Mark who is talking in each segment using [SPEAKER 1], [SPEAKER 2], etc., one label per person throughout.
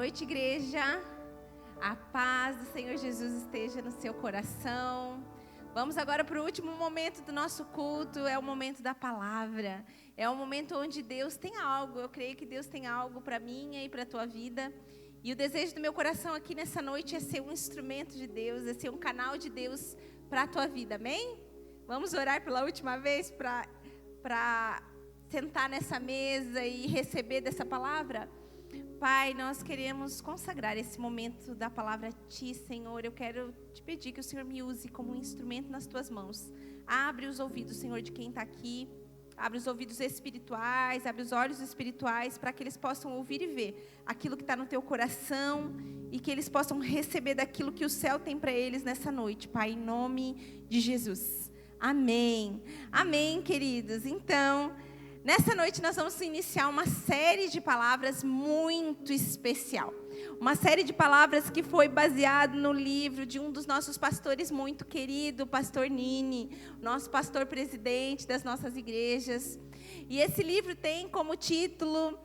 [SPEAKER 1] noite, igreja. A paz do Senhor Jesus esteja no seu coração. Vamos agora para o último momento do nosso culto, é o momento da palavra. É o momento onde Deus tem algo, eu creio que Deus tem algo para minha e para a tua vida. E o desejo do meu coração aqui nessa noite é ser um instrumento de Deus, é ser um canal de Deus para a tua vida, amém? Vamos orar pela última vez para sentar nessa mesa e receber dessa palavra? Pai, nós queremos consagrar esse momento da palavra a Ti, Senhor. Eu quero te pedir que o Senhor me use como um instrumento nas Tuas mãos. Abre os ouvidos, Senhor, de quem está aqui. Abre os ouvidos espirituais, abre os olhos espirituais, para que eles possam ouvir e ver aquilo que está no Teu coração e que eles possam receber daquilo que o céu tem para eles nessa noite, Pai, em nome de Jesus. Amém. Amém, queridos. Então, nessa noite nós vamos iniciar uma série de palavras muito especial. Uma série de palavras que foi baseada no livro de um dos nossos pastores muito querido, o pastor Nini, nosso pastor presidente das nossas igrejas. E esse livro tem como título,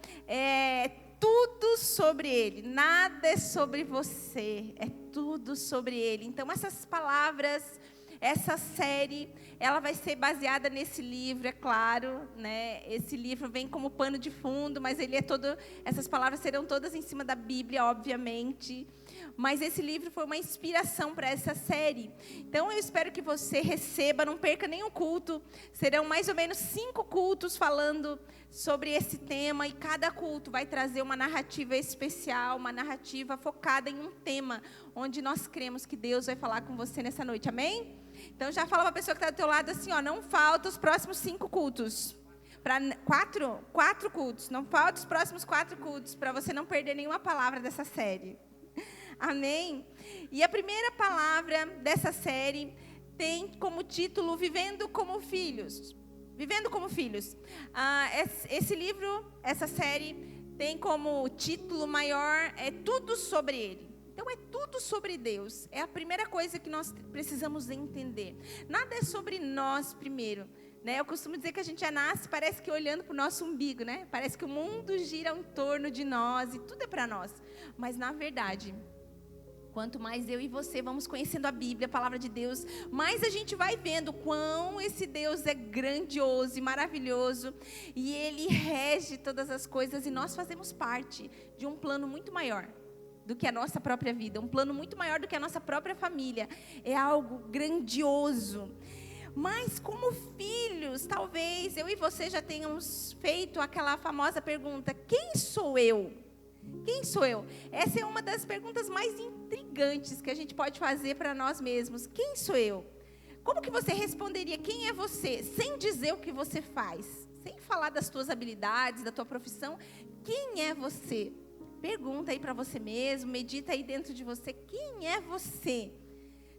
[SPEAKER 1] Tudo sobre Ele. Nada é sobre você, é tudo sobre Ele. Então essas palavras, essa série, ela vai ser baseada nesse livro, é claro, né? Esse livro vem como pano de fundo, mas ele é todo, essas palavras serão todas em cima da Bíblia, obviamente. Mas esse livro foi uma inspiração para essa série. Então eu espero que você receba, não perca nenhum culto. Serão mais ou menos 5 cultos falando sobre esse tema, e cada culto vai trazer uma narrativa especial, uma narrativa focada em um tema, onde nós cremos que Deus vai falar com você nessa noite, amém? Então já fala para a pessoa que está do teu lado assim, ó, não falta os próximos 5 cultos. Para 4 cultos, não falta os próximos 4 cultos, para você não perder nenhuma palavra dessa série. Amém? E a primeira palavra dessa série tem como título Vivendo como Filhos. Vivendo como Filhos. Esse livro, essa série, tem como título maior, é Tudo sobre Ele. Então é tudo sobre Deus. É a primeira coisa que nós precisamos entender. Nada é sobre nós primeiro, né? Eu costumo dizer que a gente já nasce, parece que olhando para o nosso umbigo, né? Parece que o mundo gira em torno de nós e tudo é para nós. Mas na verdade, quanto mais eu e você vamos conhecendo a Bíblia, a palavra de Deus, mais a gente vai vendo quão esse Deus é grandioso e maravilhoso, e Ele rege todas as coisas, e nós fazemos parte de um plano muito maior do que a nossa própria vida, um plano muito maior do que a nossa própria família. É algo grandioso. Mas como filhos, talvez eu e você já tenhamos feito aquela famosa pergunta: quem sou eu? Quem sou eu? Essa é uma das perguntas mais intrigantes que a gente pode fazer para nós mesmos. Quem sou eu? Como que você responderia quem é você, sem dizer o que você faz? Sem falar das tuas habilidades, da tua profissão. Quem é você? Pergunta aí para você mesmo, medita aí dentro de você. Quem é você?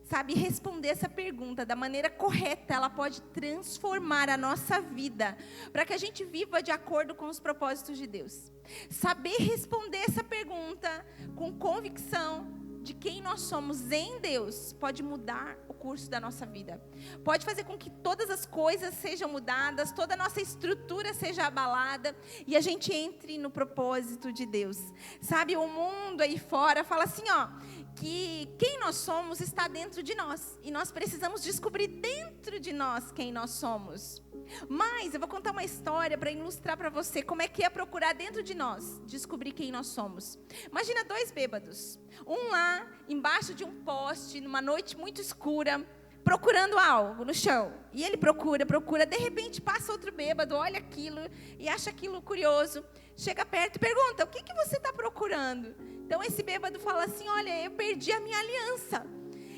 [SPEAKER 1] Sabe, responder essa pergunta da maneira correta, ela pode transformar a nossa vida, para que a gente viva de acordo com os propósitos de Deus. Saber responder essa pergunta com convicção de quem nós somos em Deus, pode mudar o curso da nossa vida. Pode fazer com que todas as coisas sejam mudadas, toda a nossa estrutura seja abalada, e a gente entre no propósito de Deus. Sabe, o mundo aí fora fala assim, ó, que quem nós somos está dentro de nós, e nós precisamos descobrir dentro de nós quem nós somos. Mas eu vou contar uma história para ilustrar para você como é que é procurar dentro de nós descobrir quem nós somos. Imagina 2 bêbados, um lá embaixo de um poste numa noite muito escura, procurando algo no chão, e ele procura, de repente passa outro bêbado, olha aquilo e acha aquilo curioso, chega perto e pergunta: o que você está procurando? Então esse bêbado fala assim: olha, eu perdi a minha aliança,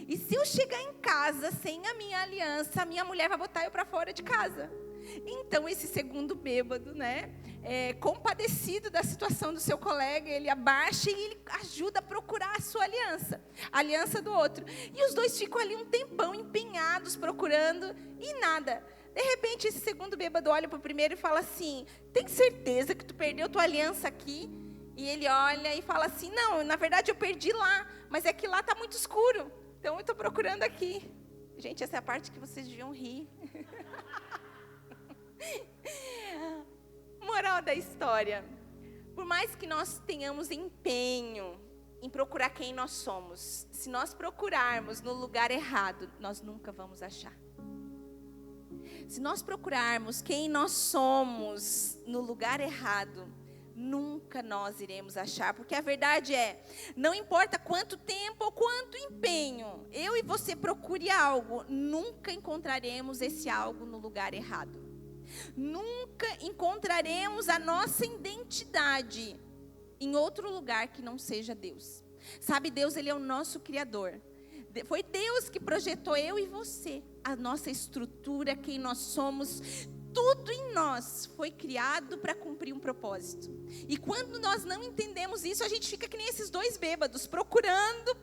[SPEAKER 1] e se eu chegar em casa sem a minha aliança, a minha mulher vai botar eu para fora de casa. Então esse segundo bêbado, né, compadecido da situação do seu colega, ele abaixa e ele ajuda a procurar a sua aliança, a aliança do outro. E os dois ficam ali um tempão empenhados procurando e nada. De repente esse segundo bêbado olha para o primeiro e fala assim: tem certeza que tu perdeu tua aliança aqui? E ele olha e fala assim: não, na verdade eu perdi lá, mas é que lá está muito escuro, então eu estou procurando aqui. Gente, essa é a parte que vocês deviam rir. Moral da história: por mais que nós tenhamos empenho, em procurar quem nós somos. Se nós procurarmos no lugar errado, nós nunca vamos achar. Se nós procurarmos quem nós somos no lugar errado, nunca nós iremos achar. Porque a verdade é, não importa quanto tempo ou quanto empenho eu e você procure algo, nunca encontraremos esse algo no lugar errado. Nunca encontraremos a nossa identidade em outro lugar que não seja Deus. Sabe, Deus, Ele é o nosso Criador. Foi Deus que projetou eu e você, a nossa estrutura, quem nós somos. Tudo em nós foi criado para cumprir um propósito. E quando nós não entendemos isso, a gente fica que nem esses dois bêbados, procurando,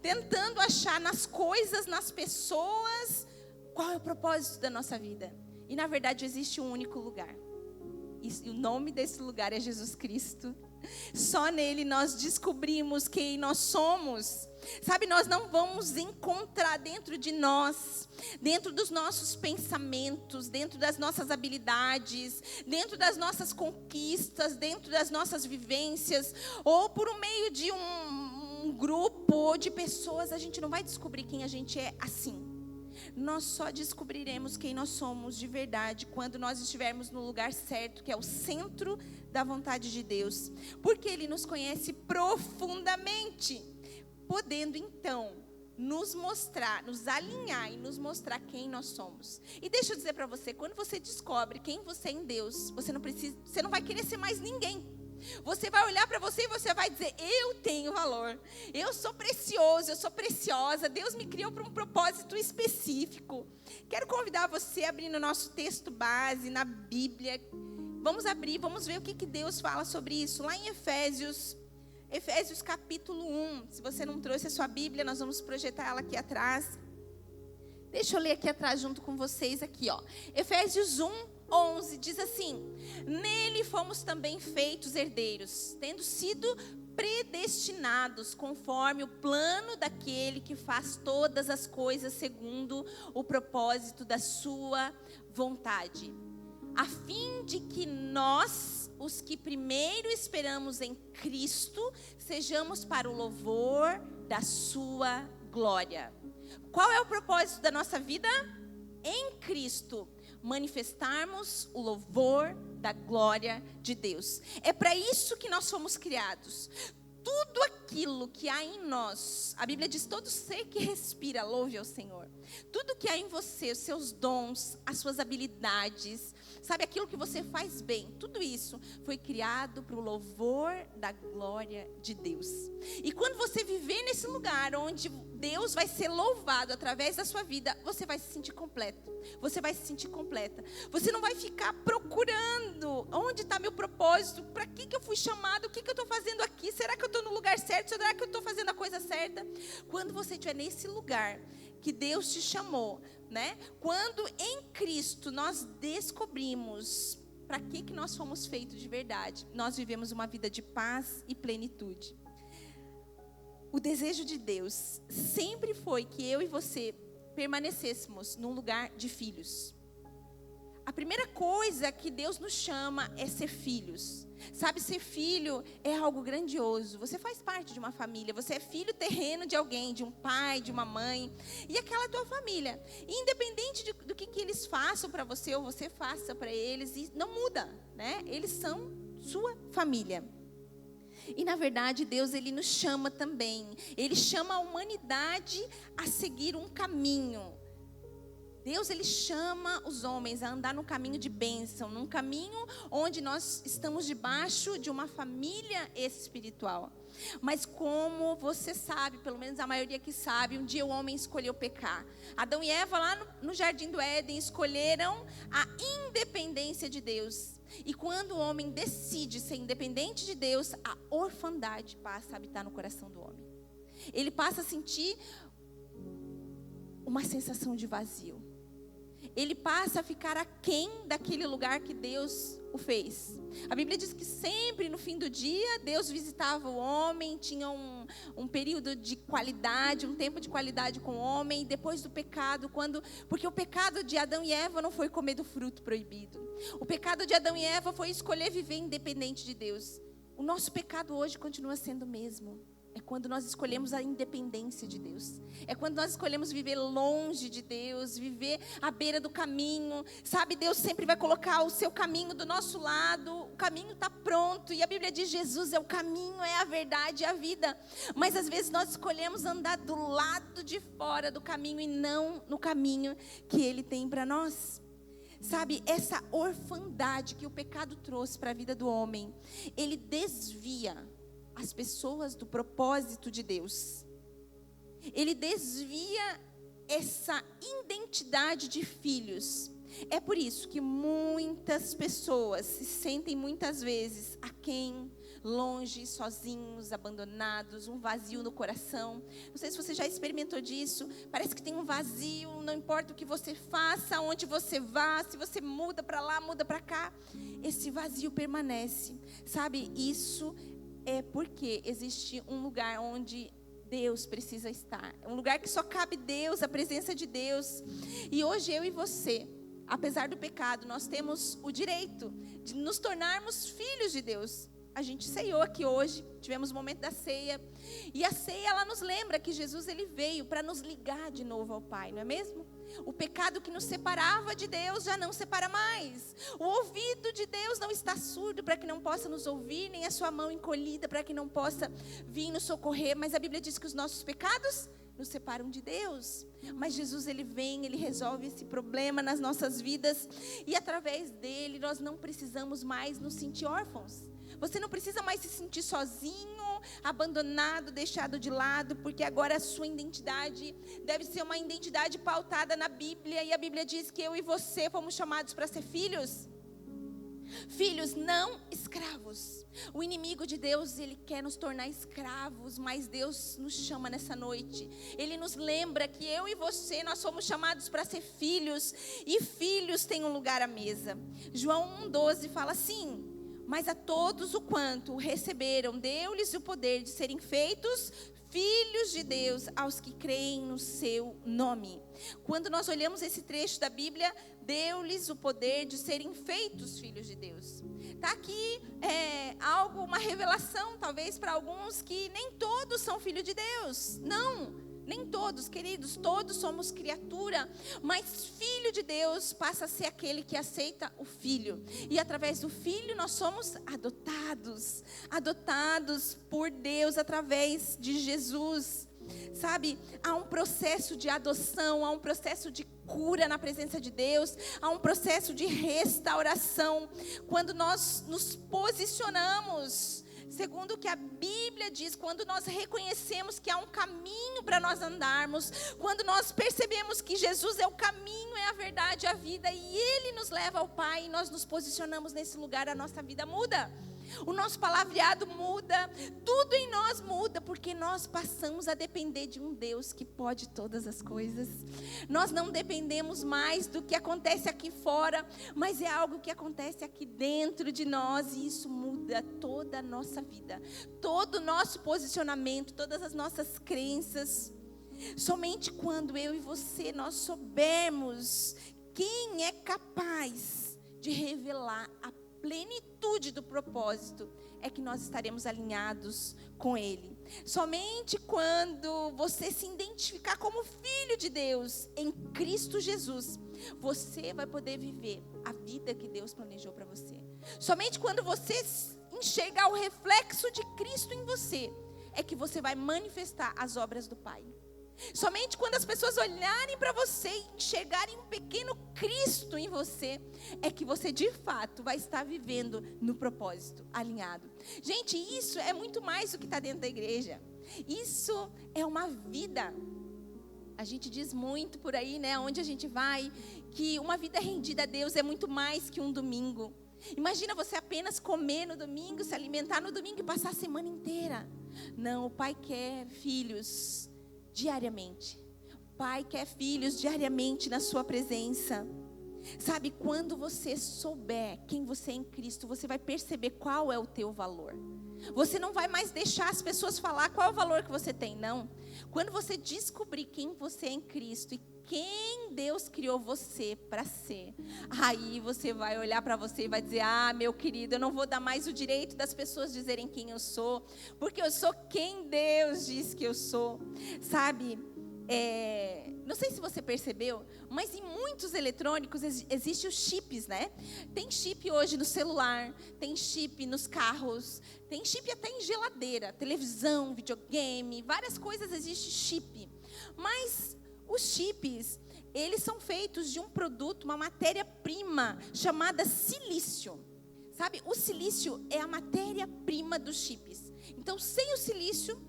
[SPEAKER 1] tentando achar nas coisas, nas pessoas, qual é o propósito da nossa vida. E na verdade existe um único lugar. E o nome desse lugar é Jesus Cristo. Só nele nós descobrimos quem nós somos. Sabe, nós não vamos encontrar dentro de nós, dentro dos nossos pensamentos, dentro das nossas habilidades, dentro das nossas conquistas, dentro das nossas vivências, ou por meio de um grupo ou de pessoas, a gente não vai descobrir quem a gente é assim. Nós só descobriremos quem nós somos de verdade quando nós estivermos no lugar certo, que é o centro da vontade de Deus. Porque Ele nos conhece profundamente, podendo então nos mostrar, nos alinhar e nos mostrar quem nós somos. E deixa eu dizer para você, quando você descobre quem você é em Deus, você não vai querer ser mais ninguém. Você vai olhar para você e você vai dizer, eu tenho valor, eu sou precioso, eu sou preciosa, Deus me criou para um propósito específico. Quero convidar você a abrir no nosso texto base, na Bíblia. Vamos abrir, vamos ver o que Deus fala sobre isso. Lá em Efésios capítulo 1. Se você não trouxe a sua Bíblia, nós vamos projetar ela aqui atrás. Deixa eu ler aqui atrás junto com vocês aqui, ó. Efésios 1:11 diz assim: nele fomos também feitos herdeiros, tendo sido predestinados conforme o plano daquele que faz todas as coisas segundo o propósito da sua vontade, a fim de que nós, os que primeiro esperamos em Cristo, sejamos para o louvor da sua glória. Qual é o propósito da nossa vida? Em Cristo, manifestarmos o louvor da glória de Deus. É para isso que nós fomos criados. Tudo aquilo que há em nós, a Bíblia diz, todo ser que respira, louve ao Senhor. Tudo que há em você, os seus dons, as suas habilidades, sabe, aquilo que você faz bem, tudo isso foi criado para o louvor da glória de Deus. E quando você viver nesse lugar onde Deus vai ser louvado através da sua vida, você vai se sentir completo. Você vai se sentir completa. Você não vai ficar procurando onde está meu propósito, para que eu fui chamado, o que eu estou fazendo aqui, será que eu estou no lugar certo, será que eu estou fazendo a coisa certa? Quando você estiver nesse lugar que Deus te chamou, né? Quando em Cristo nós descobrimos para que nós fomos feitos de verdade, nós vivemos uma vida de paz e plenitude. O desejo de Deus sempre foi que eu e você permanecêssemos num lugar de filhos. A primeira coisa que Deus nos chama é ser filhos. Sabe, ser filho é algo grandioso. Você faz parte de uma família. Você é filho terreno de alguém, de um pai, de uma mãe. E aquela é a tua família. E independente do que eles façam para você ou você faça para eles, não muda, né? Eles são sua família. E na verdade Deus, Ele nos chama também. Ele chama a humanidade a seguir um caminho. Deus, Ele chama os homens a andar no caminho de bênção, num caminho onde nós estamos debaixo de uma família espiritual. Mas como você sabe, pelo menos a maioria que sabe, um dia o homem escolheu pecar. Adão e Eva lá no Jardim do Éden escolheram a independência de Deus. E quando o homem decide ser independente de Deus, a orfandade passa a habitar no coração do homem. Ele passa a sentir uma sensação de vazio. Ele passa a ficar aquém daquele lugar que Deus o fez. A Bíblia diz que sempre no fim do dia, Deus visitava o homem, tinha um período de qualidade, um tempo de qualidade com o homem, e depois do pecado, porque o pecado de Adão e Eva não foi comer do fruto proibido. O pecado de Adão e Eva foi escolher viver independente de Deus. o nosso pecado hoje continua sendo o mesmo. É quando nós escolhemos a independência de Deus. É quando nós escolhemos viver longe de Deus, viver à beira do caminho. Sabe, Deus sempre vai colocar o seu caminho do nosso lado. O caminho está pronto. E a Bíblia diz: Jesus é o caminho, é a verdade, é a vida. Mas às vezes nós escolhemos andar do lado de fora do caminho e não no caminho que Ele tem para nós. Sabe, essa orfandade que o pecado trouxe para a vida do homem, ele desvia as pessoas do propósito de Deus. Ele desvia essa identidade de filhos. É por isso que muitas pessoas se sentem muitas vezes aquém, longe, sozinhos, abandonados, um vazio no coração. Não sei se você já experimentou disso. Parece que tem um vazio, não importa o que você faça, onde você vá, se você muda para lá, muda para cá, esse vazio permanece. Sabe, isso é porque existe um lugar onde Deus precisa estar. É um lugar que só cabe Deus, a presença de Deus. E hoje eu e você, apesar do pecado, nós temos o direito de nos tornarmos filhos de Deus. A gente ceiou aqui hoje, tivemos o momento da ceia. E a ceia, ela nos lembra que Jesus, ele veio para nos ligar de novo ao Pai, não é mesmo? O pecado que nos separava de Deus já não separa mais. O ouvido de Deus não está surdo para que não possa nos ouvir, nem a sua mão encolhida para que não possa vir nos socorrer. Mas a Bíblia diz que os nossos pecados nos separam de Deus. Mas Jesus, ele vem, ele resolve esse problema nas nossas vidas. E através dele nós não precisamos mais nos sentir órfãos. Você não precisa mais se sentir sozinho, abandonado, deixado de lado, porque agora a sua identidade deve ser uma identidade pautada na Bíblia. E a Bíblia diz que eu e você fomos chamados para ser filhos. Filhos, não escravos. O inimigo de Deus, ele quer nos tornar escravos, mas Deus nos chama nessa noite. Ele nos lembra que eu e você, nós somos chamados para ser filhos, e filhos têm um lugar à mesa. João 1,12 fala assim: mas a todos o quanto o receberam, deu-lhes o poder de serem feitos filhos de Deus, aos que creem no seu nome. Quando nós olhamos esse trecho da Bíblia, deu-lhes o poder de serem feitos filhos de Deus. Está aqui algo, uma revelação talvez para alguns, que nem todos são filhos de Deus. Não. Nem todos, queridos, todos somos criatura, mas filho de Deus passa a ser aquele que aceita o filho. E através do filho nós somos adotados, adotados por Deus através de Jesus. Sabe, há um processo de adoção, há um processo de cura na presença de Deus, há um processo de restauração. Quando nós nos posicionamos segundo o que a Bíblia diz, quando nós reconhecemos que há um caminho para nós andarmos, quando nós percebemos que Jesus é o caminho, é a verdade, a vida, e Ele nos leva ao Pai, e nós nos posicionamos nesse lugar, a nossa vida muda. O nosso palavreado muda, tudo em nós muda, porque nós passamos a depender de um Deus que pode todas as coisas. Nós não dependemos mais do que acontece aqui fora, mas é algo que acontece aqui dentro de nós, e isso muda toda a nossa vida, todo o nosso posicionamento, todas as nossas crenças. Somente quando eu e você, nós soubermos quem é capaz de revelar a plenitude do propósito, é que nós estaremos alinhados com Ele. Somente quando você se identificar como filho de Deus em Cristo Jesus, você vai poder viver a vida que Deus planejou para você. Somente quando você enxergar o reflexo de Cristo em você, é que você vai manifestar as obras do Pai. Somente quando as pessoas olharem para você e enxergarem um pequeno Cristo em você, é que você de fato vai estar vivendo no propósito, alinhado. Gente, isso é muito mais do que está dentro da igreja. Isso é uma vida. A gente diz muito por aí, né, onde a gente vai, que uma vida rendida a Deus é muito mais que um domingo. Imagina você apenas comer no domingo, se alimentar no domingo e passar a semana inteira. Não, o Pai quer filhos diariamente. O Pai quer filhos diariamente na sua presença. Sabe, quando você souber quem você é em Cristo, você vai perceber qual é o teu valor. Você não vai mais deixar as pessoas falar qual é o valor que você tem, não. Quando você descobrir quem você é em Cristo e quem Deus criou você para ser, aí você vai olhar para você e vai dizer: ah, meu querido, eu não vou dar mais o direito das pessoas dizerem quem eu sou, porque eu sou quem Deus diz que eu sou. Sabe, não sei se você percebeu, mas em muitos eletrônicos existem os chips, né? Tem chip hoje no celular, tem chip nos carros, tem chip até em geladeira, televisão, videogame, várias coisas existe chip. Mas os chips, eles são feitos de um produto, uma matéria-prima chamada silício. Sabe, o silício é a matéria-prima dos chips. Então, sem o silício,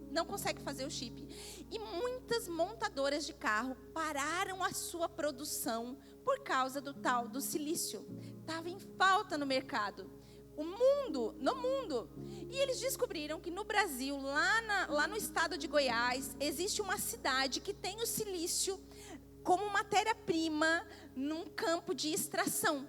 [SPEAKER 1] não consegue fazer o chip. E muitas montadoras de carro pararam a sua produção por causa do tal do silício. Estava em falta no mercado. No mundo. E eles descobriram que no Brasil, lá no estado de Goiás, existe uma cidade que tem o silício como matéria-prima num campo de extração.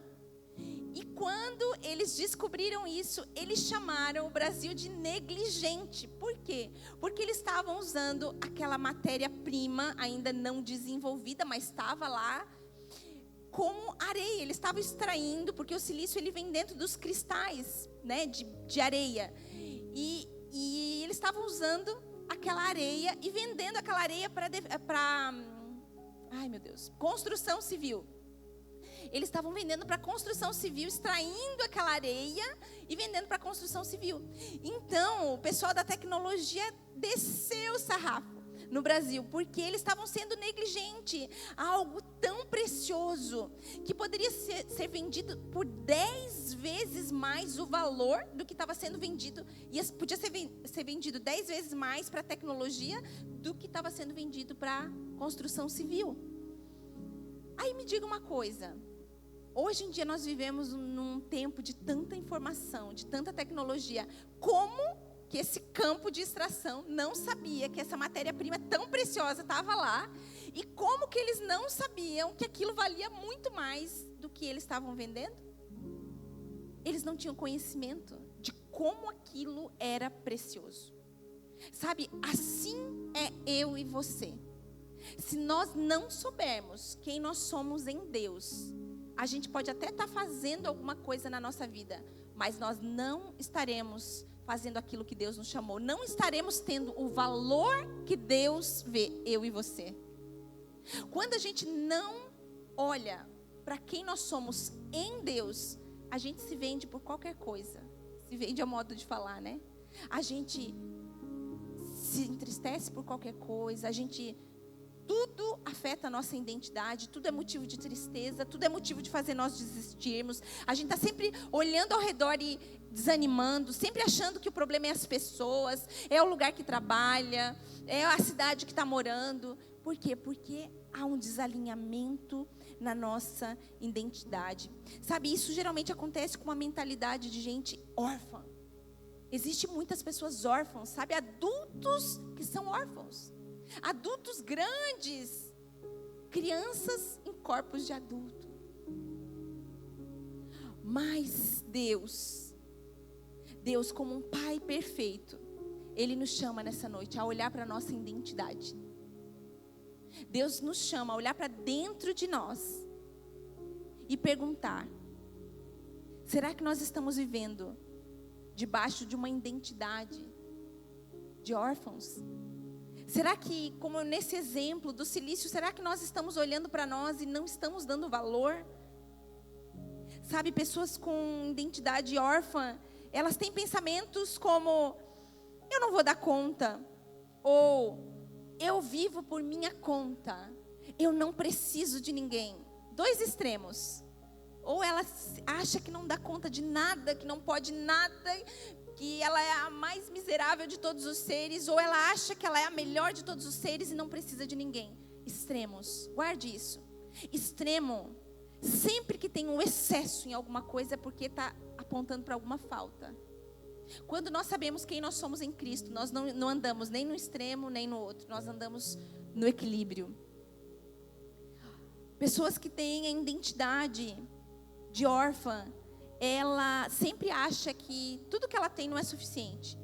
[SPEAKER 1] E quando eles descobriram isso, eles chamaram o Brasil de negligente. Por quê? Porque eles estavam usando aquela matéria-prima ainda não desenvolvida, mas estava lá, como areia. Eles estavam extraindo, porque o silício ele vem dentro dos cristais, né, de areia. E eles estavam usando aquela areia e vendendo aquela areia para construção civil. Eles estavam vendendo para construção civil, extraindo aquela areia e vendendo para construção civil. Então, o pessoal da tecnologia desceu o sarrafo no Brasil, porque eles estavam sendo negligentes a algo tão precioso, que poderia ser vendido por 10 vezes mais o valor do que estava sendo vendido, e podia ser vendido 10 vezes mais para a tecnologia do que estava sendo vendido para construção civil. Aí me diga uma coisa, hoje em dia nós vivemos num tempo de tanta informação, de tanta tecnologia, como que esse campo de extração não sabia que essa matéria-prima tão preciosa estava lá, e como que eles não sabiam que aquilo valia muito mais do que eles estavam vendendo? Eles não tinham conhecimento de como aquilo era precioso. Sabe, assim é eu e você. Se nós não soubermos quem nós somos em Deus, a gente pode até estar fazendo alguma coisa na nossa vida, mas nós não estaremos fazendo aquilo que Deus nos chamou. Não estaremos tendo o valor que Deus vê, eu e você. Quando a gente não olha para quem nós somos em Deus, a gente se vende por qualquer coisa. Se vende a modo de falar, né? A gente se entristece por qualquer coisa, tudo afeta a nossa identidade, tudo é motivo de tristeza, tudo é motivo de fazer nós desistirmos. A gente está sempre olhando ao redor e desanimando, sempre achando que o problema é as pessoas, é o lugar que trabalha, é a cidade que está morando. Por quê? Porque há um desalinhamento na nossa identidade. Sabe, isso geralmente acontece com uma mentalidade de gente órfã. Existem muitas pessoas órfãs, sabe? Adultos que são órfãos. Adultos grandes, crianças em corpos de adulto. Mas Deus como um Pai perfeito, Ele nos chama nessa noite a olhar para a nossa identidade. Deus nos chama a olhar para dentro de nós e perguntar: será que nós estamos vivendo debaixo de uma identidade de órfãos? Será que, como nesse exemplo do silício, será que nós estamos olhando para nós e não estamos dando valor? Sabe, pessoas com identidade órfã, elas têm pensamentos como: eu não vou dar conta, ou eu vivo por minha conta, eu não preciso de ninguém. Dois extremos. Ou ela acha que não dá conta de nada, que não pode nada, que ela é a mais miserável de todos os seres, ou ela acha que ela é a melhor de todos os seres e não precisa de ninguém. Extremos, guarde isso. Extremo, sempre que tem um excesso em alguma coisa é porque está apontando para alguma falta. Quando nós sabemos quem nós somos em Cristo, nós não andamos nem no extremo nem no outro, nós andamos no equilíbrio. Pessoas que têm a identidade de órfã,
[SPEAKER 2] ela sempre acha que tudo que ela tem não é suficiente.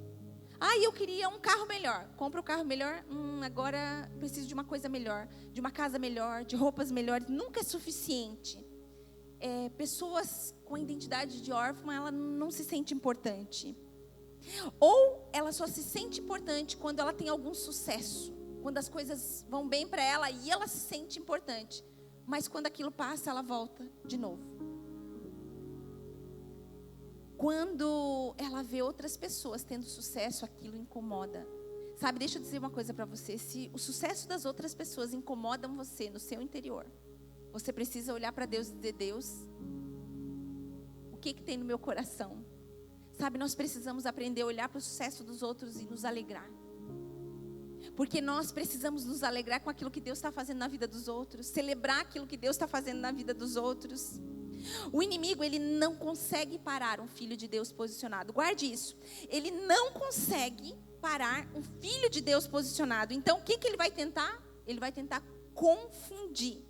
[SPEAKER 2] Eu queria um carro melhor. Compra um carro melhor. Agora preciso de uma coisa melhor, de uma casa melhor, de roupas melhores. Nunca é suficiente. Pessoas com identidade de órfã, ela não se sente importante. Ou ela só se sente importante quando ela tem algum sucesso, quando as coisas vão bem para ela e ela se sente importante. Mas quando aquilo passa, ela volta de novo. Quando ela vê outras pessoas tendo sucesso, aquilo incomoda. Sabe, deixa eu dizer uma coisa para você. Se o sucesso das outras pessoas incomoda você no seu interior, você precisa olhar para Deus e dizer: Deus, o que tem no meu coração? Sabe, nós precisamos aprender a olhar para o sucesso dos outros e nos alegrar. Porque nós precisamos nos alegrar com aquilo que Deus está fazendo na vida dos outros. Celebrar aquilo que Deus está fazendo na vida dos outros. O inimigo, ele não consegue parar um filho de Deus posicionado. Guarde isso. Ele não consegue parar um filho de Deus posicionado. Então, o que ele vai tentar? Ele vai tentar confundir.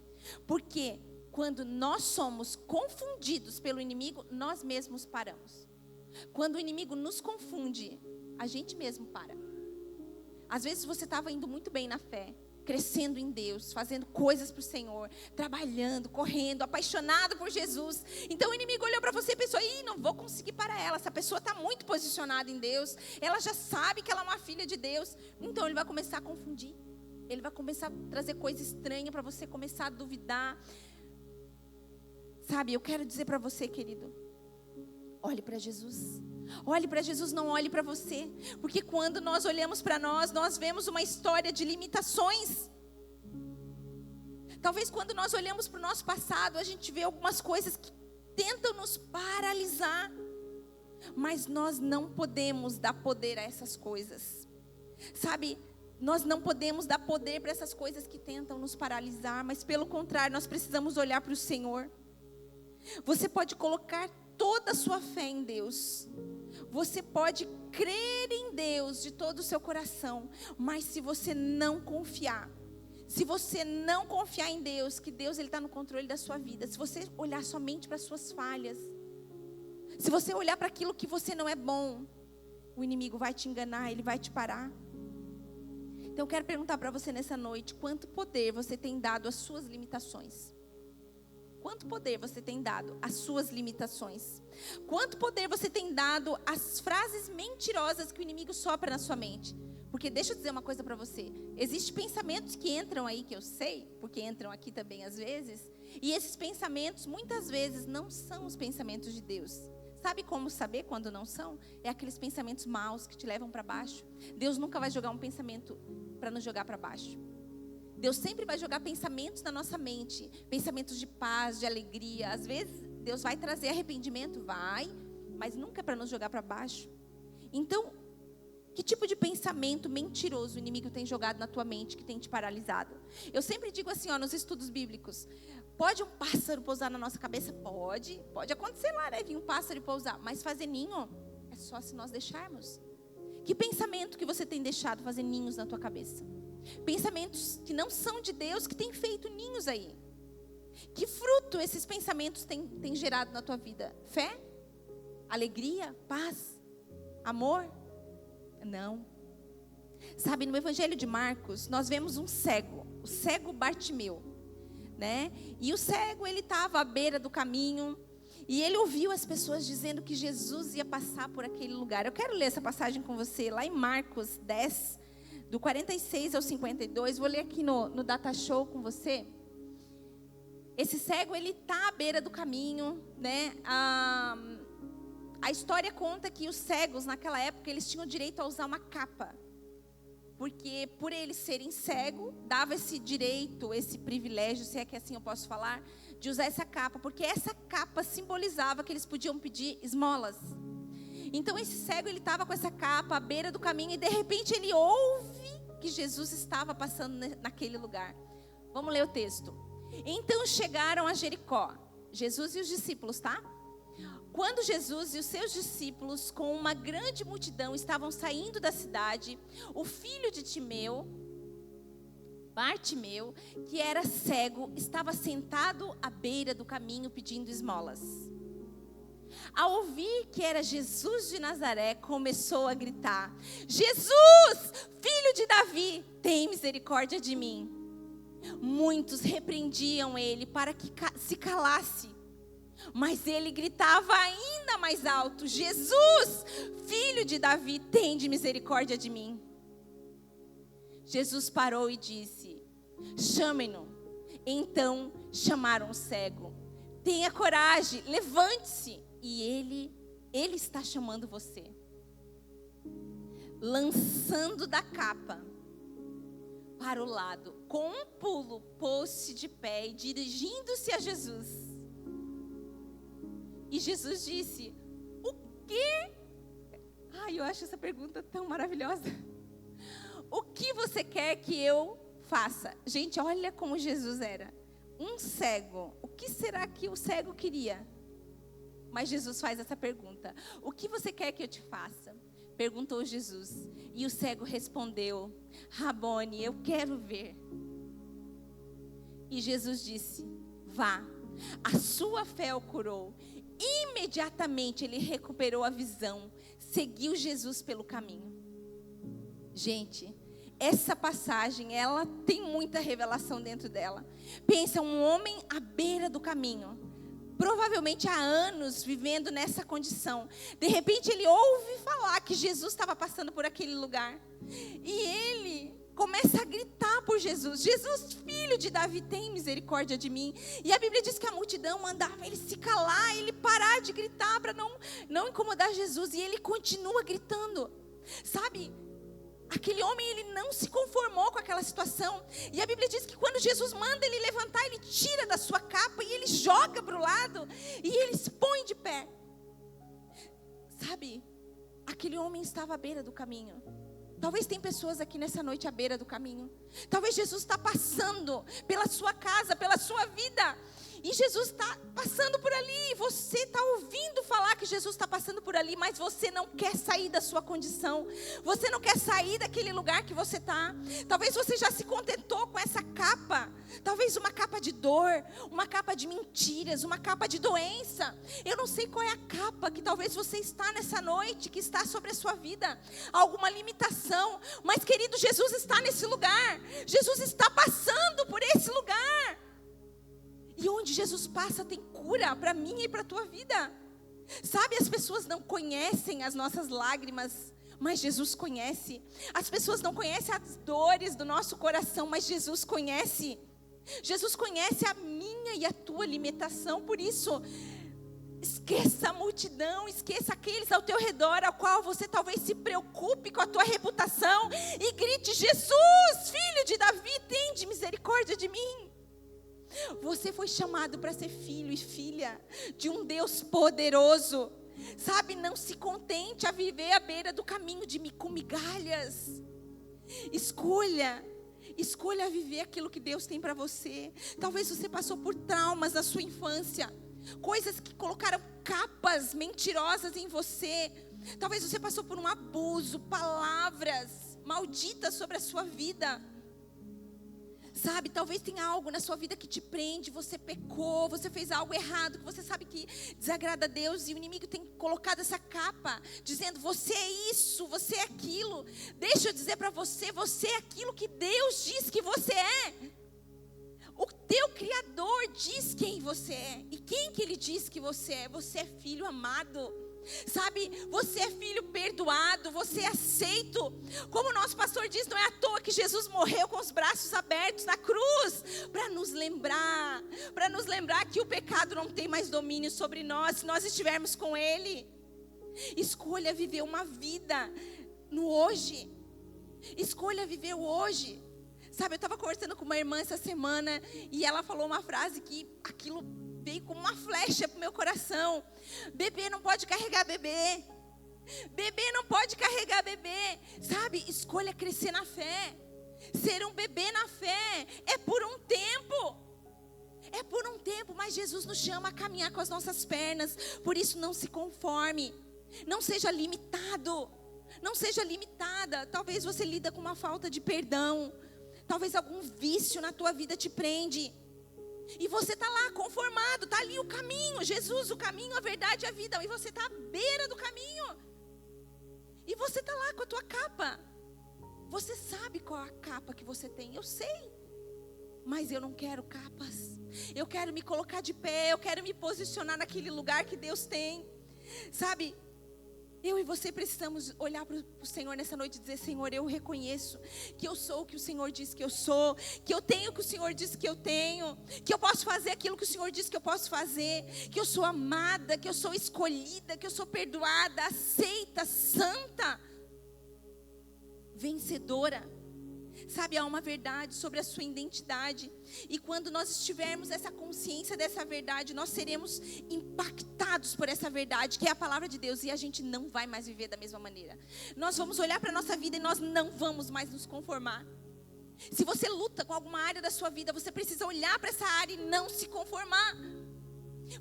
[SPEAKER 2] Porque quando nós somos confundidos pelo inimigo, nós mesmos paramos. Quando o inimigo nos confunde, a gente mesmo para. Às vezes você estava indo muito bem na fé, crescendo em Deus, fazendo coisas para o Senhor, trabalhando, correndo, apaixonado por Jesus. Então o inimigo olhou para você e pensou: não vou conseguir parar ela. Essa pessoa está muito posicionada em Deus, ela já sabe que ela é uma filha de Deus. Então ele vai começar a confundir. Ele vai começar a trazer coisa estranha para você começar a duvidar. Sabe, eu quero dizer para você, querido, olhe para Jesus. Olhe para Jesus, não olhe para você. Porque quando nós olhamos para nós vemos uma história de limitações. Talvez quando nós olhamos para o nosso passado, a gente vê algumas coisas que tentam nos paralisar. Mas nós não podemos dar poder a essas coisas. Sabe, nós não podemos dar poder para essas coisas que tentam nos paralisar. Mas pelo contrário, nós precisamos olhar para o Senhor. Você pode colocar toda a sua fé em Deus. Você pode crer em Deus de todo o seu coração. Mas se você não confiar, em Deus, que Deus está no controle da sua vida, se você olhar somente para as suas falhas, se você olhar para aquilo que você não é bom, o inimigo vai te enganar, ele vai te parar. Então eu quero perguntar para você nessa noite: quanto poder você tem dado às suas limitações? Quanto poder você tem dado às suas limitações? Quanto poder você tem dado às frases mentirosas que o inimigo sopra na sua mente? Porque deixa eu dizer uma coisa para você. Existem pensamentos que entram aí, que eu sei, porque entram aqui também às vezes. E esses pensamentos, muitas vezes, não são os pensamentos de Deus. Sabe como saber quando não são? É aqueles pensamentos maus que te levam para baixo. Deus nunca vai jogar um pensamento para nos jogar para baixo. Deus sempre vai jogar pensamentos na nossa mente, pensamentos de paz, de alegria. Às vezes Deus vai trazer arrependimento, mas nunca é para nos jogar para baixo. Então, que tipo de pensamento mentiroso o inimigo tem jogado na tua mente, que tem te paralisado? Eu sempre digo assim, nos estudos bíblicos: pode um pássaro pousar na nossa cabeça? Pode acontecer lá, né? Vir um pássaro e pousar, mas fazer ninho é só se nós deixarmos. Que pensamento que você tem deixado fazer ninhos na tua cabeça? Pensamentos que não são de Deus, que têm feito ninhos aí. Que fruto esses pensamentos têm gerado na tua vida? Fé? Alegria? Paz? Amor? Não. Sabe, no Evangelho de Marcos, nós vemos um cego, o cego Bartimeu, né? E o cego, ele estava à beira do caminho, e ele ouviu as pessoas dizendo que Jesus ia passar por aquele lugar. Eu quero ler essa passagem com você, lá em Marcos 10, do 46 ao 52, vou ler aqui no Data Show com você. Esse cego, ele está à beira do caminho, né? A história conta que os cegos, naquela época, eles tinham direito a usar uma capa. Porque por eles serem cegos, dava esse direito, esse privilégio, se é que assim eu posso falar, de usar essa capa. Porque essa capa simbolizava que eles podiam pedir esmolas. Então esse cego, ele estava com essa capa à beira do caminho e de repente ele ouve que Jesus estava passando naquele lugar. Vamos ler o texto. Então chegaram a Jericó, Jesus e os discípulos, tá? Quando Jesus e os seus discípulos, com uma grande multidão, estavam saindo da cidade, o filho de Timeu, Bartimeu, que era cego, estava sentado à beira do caminho pedindo esmolas. Ao ouvir que era Jesus de Nazaré, começou a gritar: Jesus, filho de Davi, tem misericórdia de mim. Muitos repreendiam ele para que se calasse, mas ele gritava ainda mais alto: Jesus, filho de Davi, tem misericórdia de mim. Jesus parou e disse: chamem-no. Então chamaram o cego. Tenha coragem, levante-se. E ele está chamando você. Lançando da capa para o lado, com um pulo, pôs-se de pé e dirigindo-se a Jesus. E Jesus disse: o quê? Ai, eu acho essa pergunta tão maravilhosa. O que você quer que eu faça? Gente, olha como Jesus era. Um cego. O que será que o cego queria? Mas Jesus faz essa pergunta: o que você quer que eu te faça? Perguntou Jesus. E o cego respondeu: Rabone, eu quero ver. E Jesus disse: vá, a sua fé o curou. Imediatamente ele recuperou a visão, seguiu Jesus pelo caminho. Gente, essa passagem, ela tem muita revelação dentro dela. Pensa, um homem à beira do caminho, provavelmente há anos vivendo nessa condição. De repente ele ouve falar que Jesus estava passando por aquele lugar. E ele começa a gritar por Jesus: Jesus, filho de Davi, tem misericórdia de mim. E a Bíblia diz que a multidão mandava ele se calar, ele parar de gritar para não incomodar Jesus. E ele continua gritando. Sabe, aquele homem, ele não se conformou com aquela situação. E a Bíblia diz que quando Jesus manda ele levantar, ele tira da sua capa e ele joga para o lado e ele se põe de pé. Sabe, aquele homem estava à beira do caminho. Talvez tem pessoas aqui nessa noite à beira do caminho. Talvez Jesus está passando pela sua casa, pela sua vida. E Jesus está passando por ali. Você está ouvindo falar que Jesus está passando por ali, mas você não quer sair da sua condição. Você não quer sair daquele lugar que você está. Talvez você já se contentou com essa capa. Talvez uma capa de dor, uma capa de mentiras, uma capa de doença. Eu não sei qual é a capa que talvez você está nessa noite, que está sobre a sua vida. Alguma limitação. Mas, querido, Jesus está nesse lugar. Jesus está passando por esse lugar. E onde Jesus passa tem cura para mim e para a tua vida. Sabe, as pessoas não conhecem as nossas lágrimas, mas Jesus conhece. As pessoas não conhecem as dores do nosso coração, mas Jesus conhece. Jesus conhece a minha e a tua limitação. Por isso, esqueça a multidão, esqueça aqueles ao teu redor, ao qual você talvez se preocupe com a tua reputação e grite: Jesus, filho de Davi, tende misericórdia de mim. Você foi chamado para ser filho e filha de um Deus poderoso. Sabe, não se contente a viver à beira do caminho com migalhas. Escolha viver aquilo que Deus tem para você. Talvez você passou por traumas na sua infância, coisas que colocaram capas mentirosas em você. Talvez você passou por um abuso, palavras malditas sobre a sua vida. Sabe, talvez tenha algo na sua vida que te prende, você pecou, você fez algo errado, que você sabe que desagrada a Deus, e o inimigo tem colocado essa capa, dizendo: você é isso, você é aquilo. Deixa eu dizer para você, você é aquilo que Deus diz que você é. O teu Criador diz quem você é. E quem que Ele diz que você é? Você é filho amado. Sabe, você é filho perdoado, você é aceito. Como o nosso pastor diz, não é à toa que Jesus morreu com os braços abertos na cruz, para nos lembrar que o pecado não tem mais domínio sobre nós, se nós estivermos com Ele. Escolha viver uma vida no hoje. Escolha viver o hoje. Sabe, eu estava conversando com uma irmã essa semana e ela falou uma frase que aquilo veio como uma flecha para o meu coração. Bebê não pode carregar bebê. Bebê não pode carregar bebê. Sabe, escolha crescer na fé. Ser um bebê na fé é por um tempo. É por um tempo, mas Jesus nos chama a caminhar com as nossas pernas. Por isso, não se conforme. Não seja limitado. Não seja limitada. Talvez você lida com uma falta de perdão. Talvez algum vício na tua vida te prende. E você está lá conformado, está ali o caminho, Jesus, o caminho, a verdade e a vida. E você está à beira do caminho. E você está lá com a tua capa. Você sabe qual a capa que você tem, eu sei. Mas eu não quero capas. Eu quero me colocar de pé, eu quero me posicionar naquele lugar que Deus tem. Sabe? Eu e você precisamos olhar para o Senhor nessa noite e dizer: Senhor, eu reconheço que eu sou o que o Senhor diz que eu sou, que eu tenho o que o Senhor diz que eu tenho, que eu posso fazer aquilo que o Senhor diz que eu posso fazer, que eu sou amada, que eu sou escolhida, que eu sou perdoada, aceita, santa, vencedora. Sabe, há uma verdade sobre a sua identidade. E quando nós tivermos essa consciência dessa verdade, nós seremos impactados por essa verdade, que é a palavra de Deus. E a gente não vai mais viver da mesma maneira. Nós vamos olhar para a nossa vida e nós não vamos mais nos conformar. Se você luta com alguma área da sua vida, você precisa olhar para essa área e não se conformar.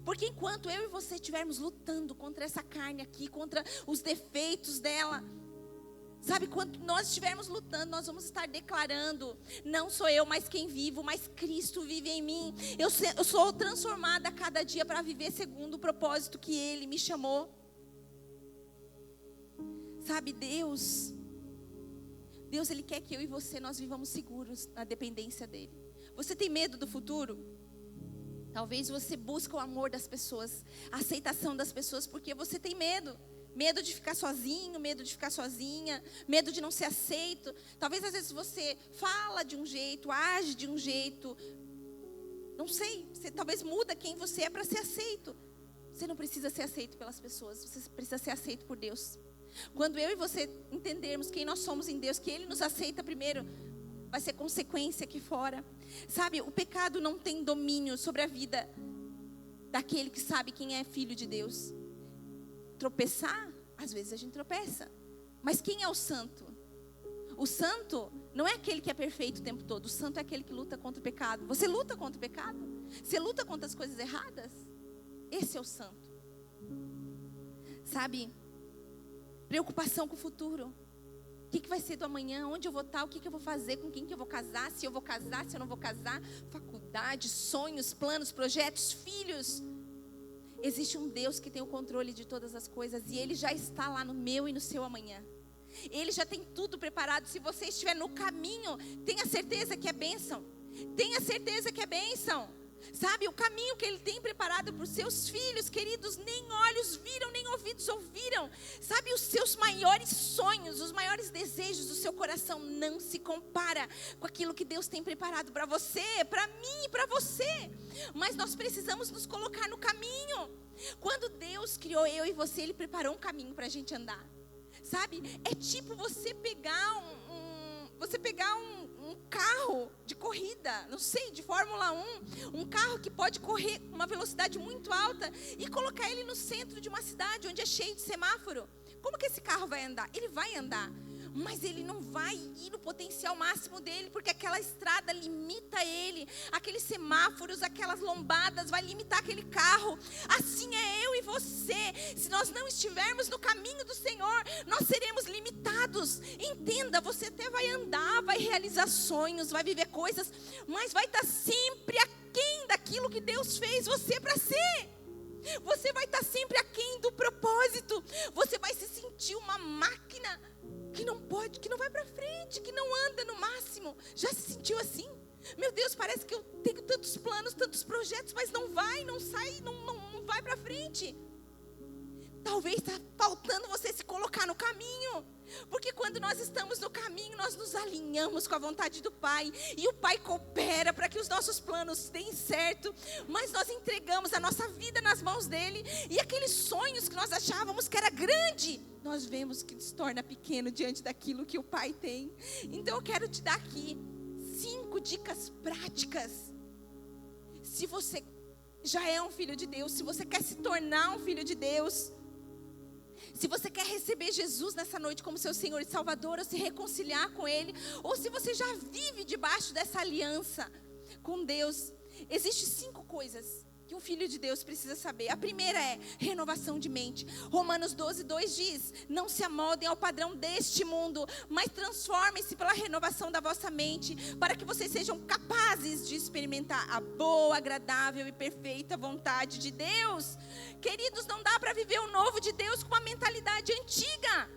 [SPEAKER 2] Porque enquanto eu e você estivermos lutando contra essa carne aqui, contra os defeitos dela, sabe, quando nós estivermos lutando, nós vamos estar declarando: não sou eu mais quem vivo, mas Cristo vive em mim. Eu sou transformada a cada dia para viver segundo o propósito que Ele me chamou. Sabe, Deus, Ele quer que eu e você, nós vivamos seguros na dependência dEle. Você tem medo do futuro? Talvez você busque o amor das pessoas, a aceitação das pessoas, porque você tem medo. Medo de ficar sozinho, medo de ficar sozinha, medo de não ser aceito. Talvez às vezes você fala de um jeito, age de um jeito. Não sei, você talvez muda quem você é para ser aceito. Você não precisa ser aceito pelas pessoas, você precisa ser aceito por Deus. Quando eu e você entendermos quem nós somos em Deus, que Ele nos aceita primeiro, vai ser consequência aqui fora. Sabe, o pecado não tem domínio sobre a vida daquele que sabe quem é filho de Deus. Tropeçar, às vezes a gente tropeça. Mas quem é o santo? O santo não é aquele que é perfeito o tempo todo. O santo é aquele que luta contra o pecado. Você luta contra o pecado? Você luta contra as coisas erradas? Esse é o santo. Sabe? Preocupação com o futuro. O que vai ser do amanhã? Onde eu vou estar? O que eu vou fazer? Com quem que eu vou casar? Se eu vou casar? Se eu não vou casar? Faculdade, sonhos, planos, projetos, filhos. Existe um Deus que tem o controle de todas as coisas. E Ele já está lá no meu e no seu amanhã. Ele já tem tudo preparado. Se você estiver no caminho, tenha certeza que é bênção. Tenha certeza que é bênção. Sabe, o caminho que Ele tem preparado para os seus filhos, queridos, nem olhos viram, nem ouvidos ouviram. Sabe, os seus maiores sonhos, os maiores desejos do seu coração não se compara com aquilo que Deus tem preparado para você, para mim e para você. Mas nós precisamos nos colocar no caminho. Quando Deus criou eu e você, Ele preparou um caminho para a gente andar. Sabe, é tipo você pegar um carro de corrida, não sei, de Fórmula 1, um carro que pode correr com uma velocidade muito alta e colocar ele no centro de uma cidade onde é cheio de semáforo. Como que esse carro vai andar? Ele vai andar, mas ele não vai ir no potencial máximo dele, porque aquela estrada limita ele, aqueles semáforos, aquelas lombadas, vai limitar aquele carro. Assim é eu e você. Se nós não estivermos no caminho do Senhor, nós seremos limitados. Entenda, você até vai andar, vai realizar sonhos, vai viver coisas, mas vai estar sempre aquém daquilo que Deus fez você para ser. Você vai estar sempre aquém do propósito. Você vai se sentir uma máquina que não pode, que não vai para frente, que não anda no máximo. Já se sentiu assim? Meu Deus, parece que eu tenho tantos planos, tantos projetos, mas não vai, não sai, não vai para frente. Talvez está faltando você se colocar no caminho. Porque quando nós estamos no caminho, nós nos alinhamos com a vontade do Pai. E o Pai coopera para que os nossos planos deem certo. Mas nós entregamos a nossa vida nas mãos dEle. E aqueles sonhos que nós achávamos que era grande, nós vemos que se torna pequeno diante daquilo que o Pai tem. Então eu quero te dar aqui 5 dicas práticas. Se você já é um filho de Deus, se você quer se tornar um filho de Deus, se você quer receber Jesus nessa noite como seu Senhor e Salvador, ou se reconciliar com Ele, ou se você já vive debaixo dessa aliança com Deus, existem 5 coisas que um filho de Deus precisa saber. A primeira é renovação de mente. Romanos 12:2 diz: não se amoldem ao padrão deste mundo, mas transformem-se pela renovação da vossa mente, para que vocês sejam capazes de experimentar a boa, agradável e perfeita vontade de Deus. Queridos, não dá para viver o novo de Deus com uma mentalidade antiga.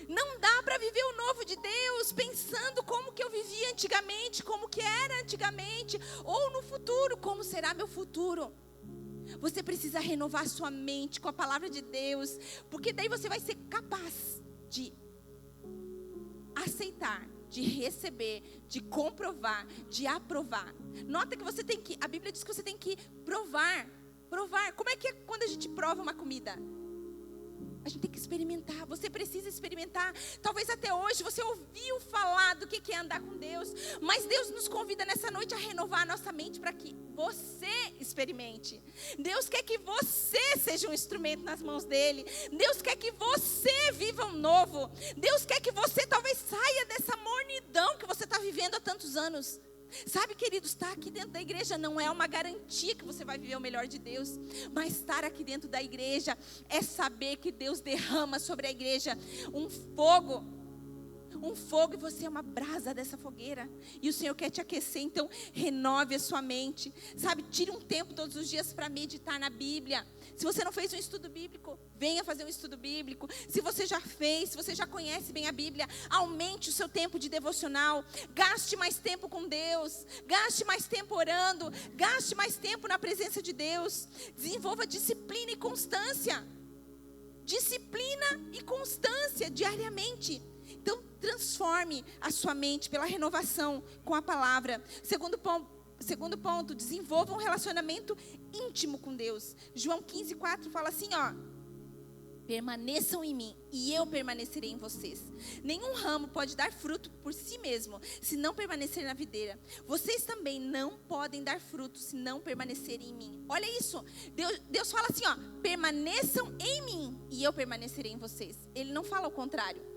[SPEAKER 2] Não dá para viver o novo de Deus pensando como que eu vivia antigamente, como que era antigamente, ou no futuro, como será meu futuro. Você precisa renovar sua mente com a palavra de Deus, porque daí você vai ser capaz de aceitar, de receber, de comprovar, de aprovar. Nota que você tem que, a Bíblia diz que você tem que provar. Como é que é quando a gente prova uma comida? A gente tem que experimentar, você precisa experimentar. Talvez até hoje você ouviu falar do que é andar com Deus, mas Deus nos convida nessa noite a renovar a nossa mente para que você experimente. Deus quer que você seja um instrumento nas mãos dele. Deus quer que você viva um novo. Deus quer que você talvez saia dessa mornidão que você está vivendo há tantos anos. Sabe, queridos, estar aqui dentro da igreja não é uma garantia que você vai viver o melhor de Deus, mas estar aqui dentro da igreja é saber que Deus derrama sobre a igreja um fogo, e você é uma brasa dessa fogueira, e o Senhor quer te aquecer. Então renove a sua mente, sabe, tire um tempo todos os dias para meditar na Bíblia. Se você não fez um estudo bíblico, venha fazer um estudo bíblico. Se você já fez, se você já conhece bem a Bíblia, aumente o seu tempo de devocional. Gaste mais tempo com Deus. Gaste mais tempo orando. Gaste mais tempo na presença de Deus. Desenvolva disciplina e constância. Disciplina e constância diariamente. Então, transforme a sua mente pela renovação com a palavra. Segundo ponto, desenvolva um relacionamento íntimo com Deus. João 15:4 fala assim, ó: permaneçam em mim e eu permanecerei em vocês. Nenhum ramo pode dar fruto por si mesmo, se não permanecer na videira. Vocês também não podem dar fruto se não permanecerem em mim. Olha isso, Deus fala assim, ó: permaneçam em mim e eu permanecerei em vocês. Ele não fala o contrário.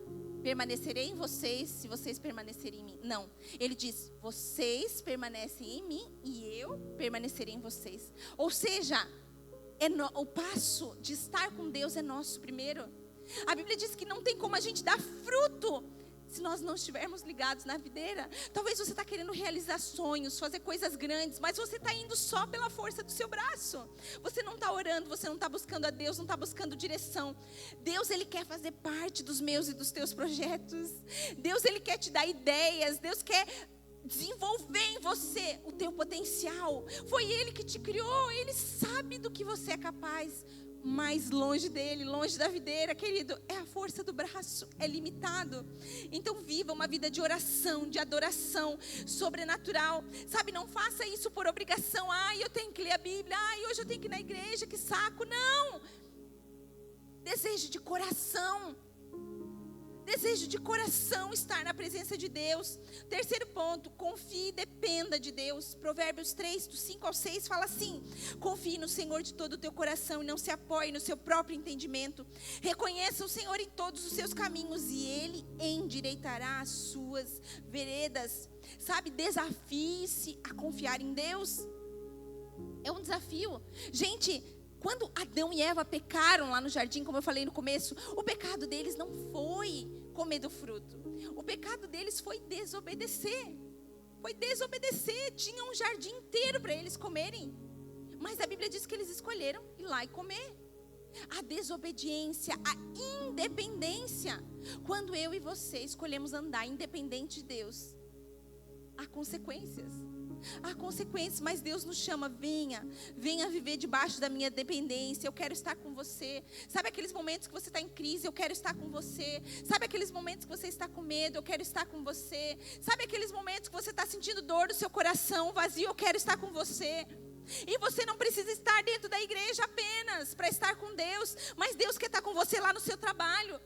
[SPEAKER 2] Permanecerei em vocês se vocês permanecerem em mim. Não, ele diz: vocês permanecem em mim e eu permanecerei em vocês. Ou seja, o passo de estar com Deus é nosso primeiro. A Bíblia diz que não tem como a gente dar fruto se nós não estivermos ligados na videira. Talvez você está querendo realizar sonhos, fazer coisas grandes, mas você está indo só pela força do seu braço. Você não está orando, você não está buscando a Deus, não está buscando direção. Deus, Ele quer fazer parte dos meus e dos teus projetos. Deus, Ele quer te dar ideias. Deus quer desenvolver em você o teu potencial. Foi Ele que te criou, Ele sabe do que você é capaz. Mas longe dele, longe da videira, querido, é a força do braço, é limitado. Então viva uma vida de oração, de adoração sobrenatural. Sabe, não faça isso por obrigação. Eu tenho que ler a Bíblia, hoje eu tenho que ir na igreja, que saco. Não! Desejo de coração. Desejo de coração estar na presença de Deus. Terceiro ponto, confie e dependa de Deus. Provérbios 3, do 5 ao 6, fala assim: confie no Senhor de todo o teu coração e não se apoie no seu próprio entendimento. Reconheça o Senhor em todos os seus caminhos e Ele endireitará as suas veredas. Sabe, desafie-se a confiar em Deus. É um desafio. Gente, quando Adão e Eva pecaram lá no jardim, como eu falei no começo, o pecado deles não foi comer do fruto. O pecado deles foi desobedecer. Tinha um jardim inteiro para eles comerem. Mas a Bíblia diz que eles escolheram ir lá e comer. A desobediência, a independência. Quando eu e você escolhemos andar independente de Deus, há consequências. Mas Deus nos chama: venha viver debaixo da minha dependência. Eu quero estar com você. Sabe aqueles momentos que você está em crise? Eu quero estar com você. Sabe aqueles momentos que você está com medo? Eu quero estar com você. Sabe aqueles momentos que você está sentindo dor do seu coração vazio? Eu quero estar com você. E você não precisa estar dentro da igreja apenas para estar com Deus, mas Deus quer estar com você lá no seu trabalho.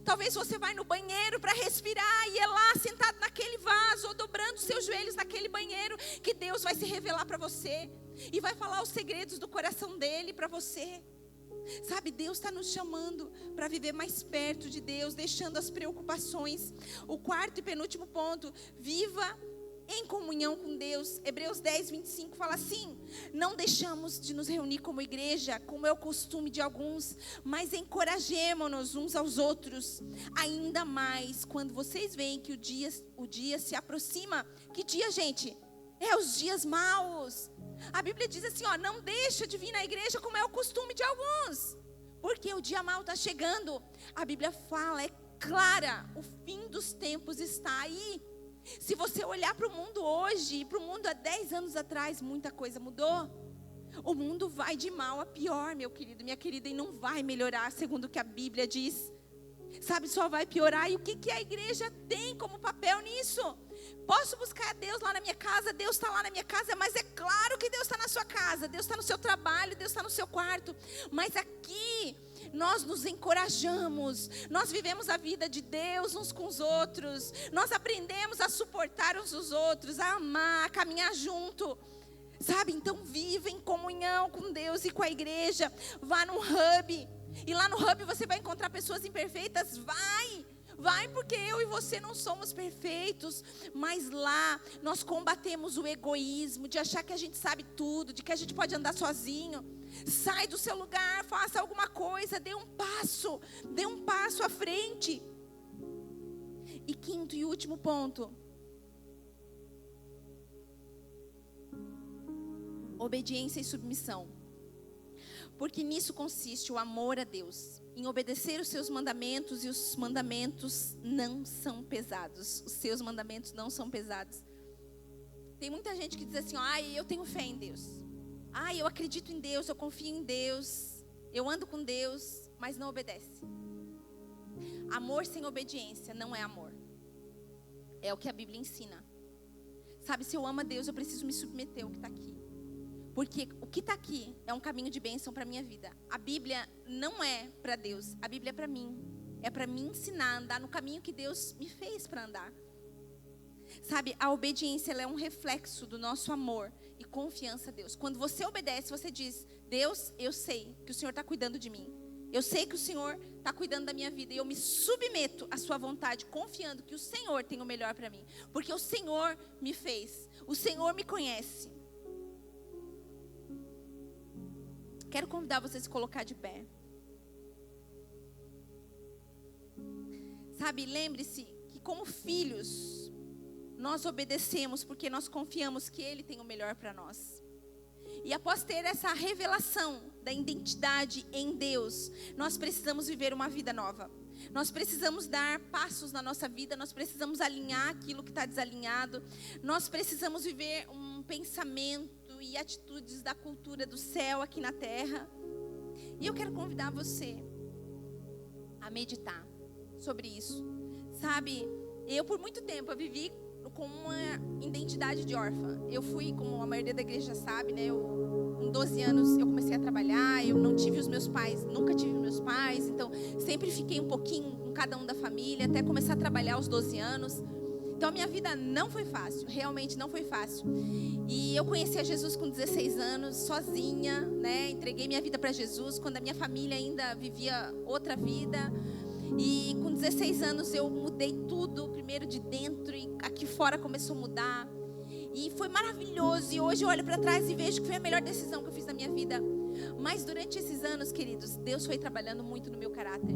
[SPEAKER 2] Talvez você vai no banheiro para respirar e é lá sentado naquele vaso ou dobrando seus joelhos naquele banheiro que Deus vai se revelar para você e vai falar os segredos do coração dele para você. Sabe, Deus está nos chamando para viver mais perto de Deus, deixando as preocupações. O quarto e penúltimo ponto: viva em comunhão com Deus. Hebreus 10, 25 fala assim: não deixamos de nos reunir como igreja, como é o costume de alguns, mas encorajemo-nos uns aos outros, ainda mais quando vocês veem que o dia se aproxima. Que dia, gente? É os dias maus. A Bíblia diz assim, ó, não deixa de vir na igreja como é o costume de alguns, porque o dia mau está chegando. A Bíblia fala, é clara, o fim dos tempos está aí. Se você olhar para o mundo hoje e para o mundo há 10 anos atrás, muita coisa mudou. O mundo vai de mal a pior, meu querido, minha querida, e não vai melhorar segundo o que a Bíblia diz. Sabe, só vai piorar. E o que a igreja tem como papel nisso? Posso buscar Deus lá na minha casa, Deus está lá na minha casa, mas é claro que Deus está na sua casa, Deus está no seu trabalho, Deus está no seu quarto. Mas aqui nós nos encorajamos, nós vivemos a vida de Deus uns com os outros, nós aprendemos a suportar uns os outros, a amar, a caminhar junto. Sabe, então viva em comunhão com Deus e com a igreja. Vá no hub, e lá no hub você vai encontrar pessoas imperfeitas. Vai, porque eu e você não somos perfeitos, mas lá nós combatemos o egoísmo, de achar que a gente sabe tudo, de que a gente pode andar sozinho. Sai do seu lugar, faça alguma coisa, dê um passo à frente. E quinto e último ponto: obediência e submissão. Porque nisso consiste o amor a Deus, em obedecer os seus mandamentos, e os mandamentos não são pesados. Os seus mandamentos não são pesados. Tem muita gente que diz assim, eu tenho fé em Deus. Eu acredito em Deus, eu confio em Deus, eu ando com Deus, mas não obedece. Amor sem obediência não é amor. É o que a Bíblia ensina. Sabe, se eu amo a Deus, eu preciso me submeter ao que está aqui. Porque o que está aqui é um caminho de bênção para a minha vida. A Bíblia não é para Deus, a Bíblia é para mim. É para me ensinar a andar no caminho que Deus me fez para andar. Sabe, a obediência ela é um reflexo do nosso amor e confiança a Deus. Quando você obedece, você diz, Deus, eu sei que o Senhor está cuidando de mim. Eu sei que o Senhor está cuidando da minha vida. E eu me submeto à sua vontade, confiando que o Senhor tem o melhor para mim. Porque o Senhor me fez, o Senhor me conhece. Quero convidar você a se colocar de pé. Sabe, lembre-se que como filhos, nós obedecemos porque nós confiamos que Ele tem o melhor para nós. E após ter essa revelação da identidade em Deus, nós precisamos viver uma vida nova. Nós precisamos dar passos na nossa vida, nós precisamos alinhar aquilo que está desalinhado. Nós precisamos viver um pensamento e atitudes da cultura do céu aqui na terra. E eu quero convidar você a meditar sobre isso. Sabe, eu por muito tempo eu vivi com uma identidade de órfã. Eu fui, como a maioria da igreja sabe, né? Com 12 anos eu comecei a trabalhar, eu não tive os meus pais, nunca tive meus pais, então sempre fiquei um pouquinho com cada um da família, até começar a trabalhar aos 12 anos. Então a minha vida não foi fácil, realmente não foi fácil. E eu conheci a Jesus com 16 anos, sozinha, né? Entreguei minha vida para Jesus, quando a minha família ainda vivia outra vida. E com 16 anos eu mudei tudo, primeiro de dentro e aqui fora começou a mudar. E foi maravilhoso, e hoje eu olho para trás e vejo que foi a melhor decisão que eu fiz na minha vida. Mas durante esses anos, queridos, Deus foi trabalhando muito no meu caráter.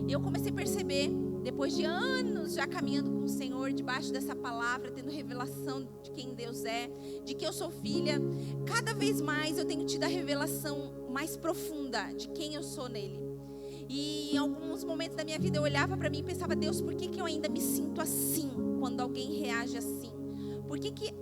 [SPEAKER 2] E eu comecei a perceber, depois de anos já caminhando com o Senhor, debaixo dessa palavra, tendo revelação de quem Deus é, de que eu sou filha, cada vez mais eu tenho tido a revelação mais profunda de quem eu sou nele. E em alguns momentos da minha vida eu olhava para mim e pensava, Deus, por que eu ainda me sinto assim quando alguém reage assim? Por que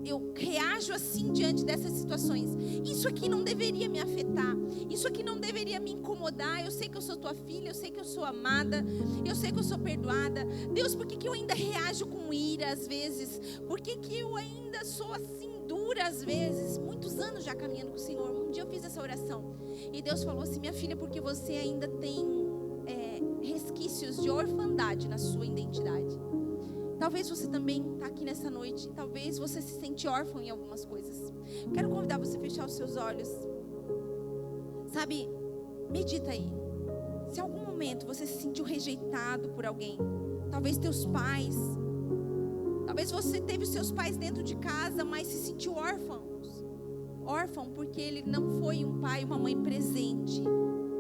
[SPEAKER 2] eu reajo assim diante dessas situações? Isso aqui não deveria me afetar, isso aqui não deveria me incomodar. Eu sei que eu sou tua filha, eu sei que eu sou amada, eu sei que eu sou perdoada. Deus, por que eu ainda reajo com ira às vezes? Por que eu ainda sou assim dura às vezes? Muitos anos já caminhando com o Senhor. Um dia eu fiz essa oração e Deus falou assim, minha filha, porque você ainda tem resquícios de orfandade na sua identidade. Talvez você também está aqui nessa noite, talvez você se sente órfão em algumas coisas. Quero convidar você a fechar os seus olhos. Sabe, medita aí. Se em algum momento você se sentiu rejeitado por alguém, talvez teus pais, Talvez você teve os seus pais dentro de casa, mas se sentiu órfão porque ele não foi um pai e uma mãe presente,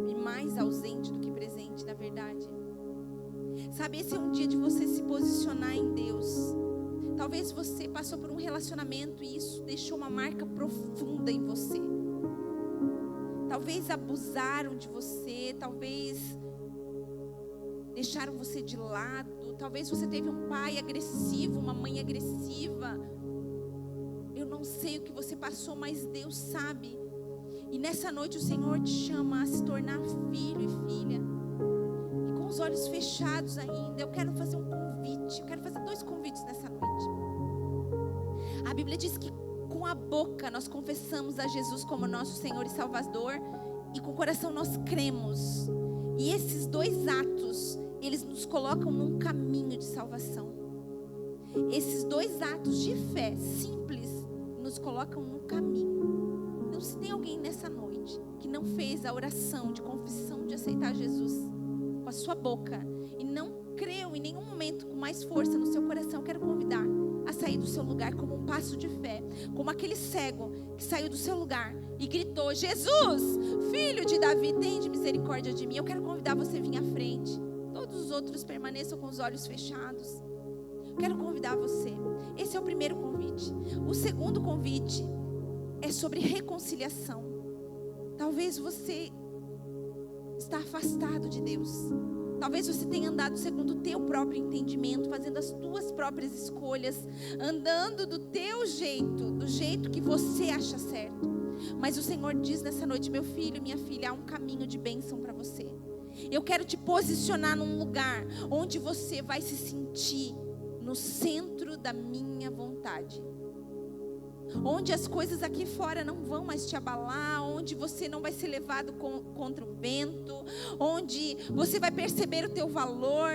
[SPEAKER 2] e mais ausente do que presente, na verdade. Sabe, esse é um dia de você se posicionar em Deus. Talvez você passou por um relacionamento e isso deixou uma marca profunda em você. Talvez abusaram de você, talvez deixaram você de lado, talvez você teve um pai agressivo, uma mãe agressiva. Eu não sei o que você passou, mas Deus sabe. E nessa noite o Senhor te chama a se tornar filho e filha. E com os olhos fechados ainda, eu quero fazer um convite. Eu quero fazer 2 convites nessa noite. A Bíblia diz que com a boca nós confessamos a Jesus como nosso Senhor e Salvador, e com o coração nós cremos. E esses 2 atos, eles nos colocam num caminho de salvação. Esses 2 atos de fé simples nos colocam num caminho. Então, se tem alguém nessa noite que não fez a oração de confissão de aceitar Jesus com a sua boca e não creu em nenhum momento com mais força no seu coração, eu quero convidar a sair do seu lugar como um passo de fé, como aquele cego que saiu do seu lugar e gritou: Jesus, filho de Davi, tende misericórdia de mim. Eu quero convidar você a vir à frente. Todos os outros permaneçam com os olhos fechados. Eu quero convidar você. Esse é o primeiro convite. O segundo convite é sobre reconciliação. Talvez você está afastado de Deus. Talvez você tenha andado segundo o teu próprio entendimento, fazendo as tuas próprias escolhas, andando do teu jeito, do jeito que você acha certo. Mas o Senhor diz nessa noite: meu filho, minha filha, há um caminho de bênção para você. Eu quero te posicionar num lugar onde você vai se sentir no centro da minha vontade. Onde as coisas aqui fora não vão mais te abalar, onde você não vai ser levado contra o vento, onde você vai perceber o teu valor.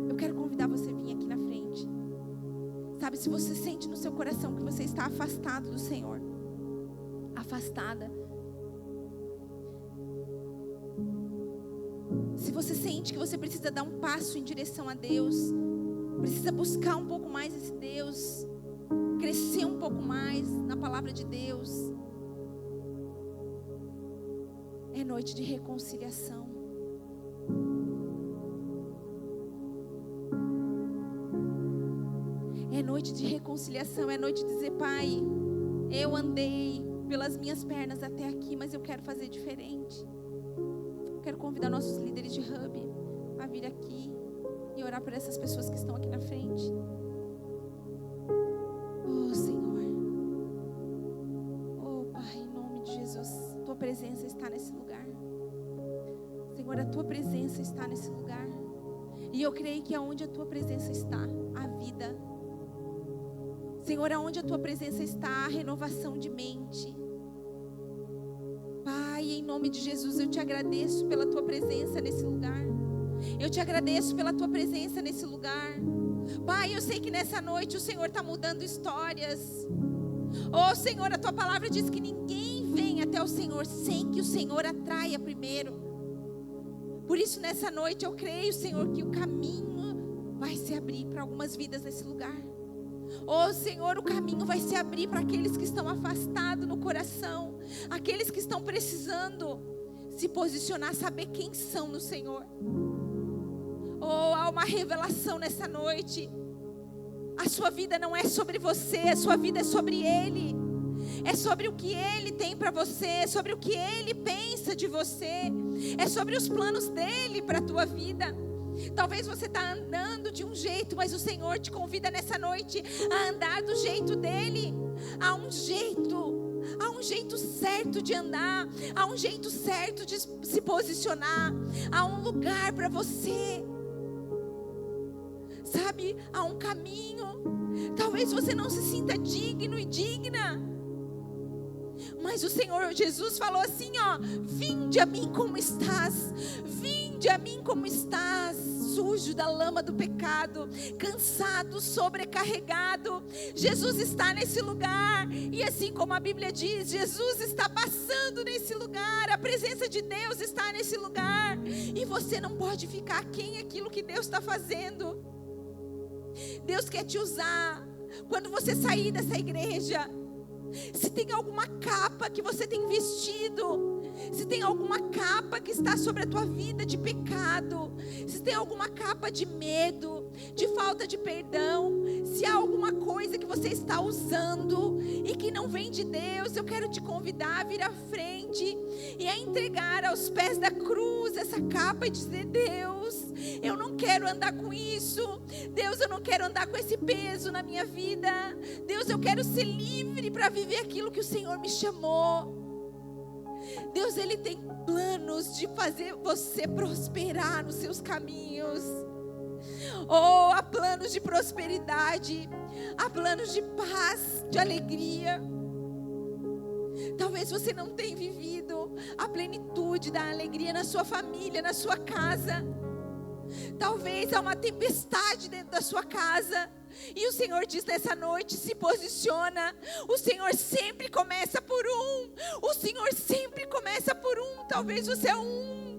[SPEAKER 2] Eu quero convidar você a vir aqui na frente. Sabe, se você sente no seu coração que você está afastado do Senhor, afastada, se você sente que você precisa dar um passo em direção a Deus, precisa buscar um pouco mais esse Deus, crescer um pouco mais na palavra de Deus, é noite de reconciliação. É noite de reconciliação, é noite de dizer: Pai, eu andei pelas minhas pernas até aqui, mas eu quero fazer diferente. Eu quero convidar nossos líderes de Hub a vir aqui e orar por essas pessoas que estão aqui na frente. Oh, Senhor. Oh, Pai, em nome de Jesus, Tua presença está nesse lugar. Senhor, a Tua presença está nesse lugar. E eu creio que aonde a Tua presença está, a vida. Senhor, aonde a Tua presença está, a renovação de mente. Pai, em nome de Jesus, eu te agradeço pela Tua presença nesse lugar. Eu te agradeço pela Tua presença nesse lugar. Pai, eu sei que nessa noite o Senhor está mudando histórias. Oh, Senhor, a Tua palavra diz que ninguém vem até o Senhor sem que o Senhor atraia primeiro. Por isso, nessa noite eu creio, Senhor, que o caminho vai se abrir para algumas vidas nesse lugar. Oh, Senhor, o caminho vai se abrir para aqueles que estão afastados no coração, aqueles que estão precisando se posicionar, saber quem são no Senhor. Oh, há uma revelação nessa noite. A sua vida não é sobre você, a sua vida é sobre Ele. É sobre o que Ele tem para você, é sobre o que Ele pensa de você, é sobre os planos dEle para a tua vida. Talvez você está andando de um jeito, mas o Senhor te convida nessa noite a andar do jeito dEle. Há um jeito certo de andar, há um jeito certo de se posicionar, há um lugar para você. Sabe, há um caminho. Talvez você não se sinta digno e digna, mas o Senhor Jesus falou assim, ó: vinde a mim como estás, vinde a mim como estás, sujo da lama do pecado, cansado, sobrecarregado. Jesus está nesse lugar, e assim como a Bíblia diz, Jesus está passando nesse lugar, a presença de Deus está nesse lugar, e você não pode ficar aquém aquilo que Deus está fazendo. Deus quer te usar. Quando você sair dessa igreja, se tem alguma capa que você tem vestido, se tem alguma capa que está sobre a tua vida de pecado, se tem alguma capa de medo, de falta de perdão, se há alguma coisa que você está usando e que não vem de Deus, eu quero te convidar a vir à frente e a entregar aos pés da cruz essa capa e dizer: Deus, eu não quero andar com isso. Deus, eu não quero andar com esse peso na minha vida. Deus, eu quero ser livre para viver aquilo que o Senhor me chamou. Deus, Ele tem planos de fazer você prosperar nos seus caminhos. Oh, há planos de prosperidade, há planos de paz, de alegria. Talvez você não tenha vivido a plenitude da alegria na sua família, na sua casa. Talvez há uma tempestade dentro da sua casa. E o Senhor diz nessa noite: se posiciona. O Senhor sempre começa por um. O Senhor sempre começa por um. Talvez você é um.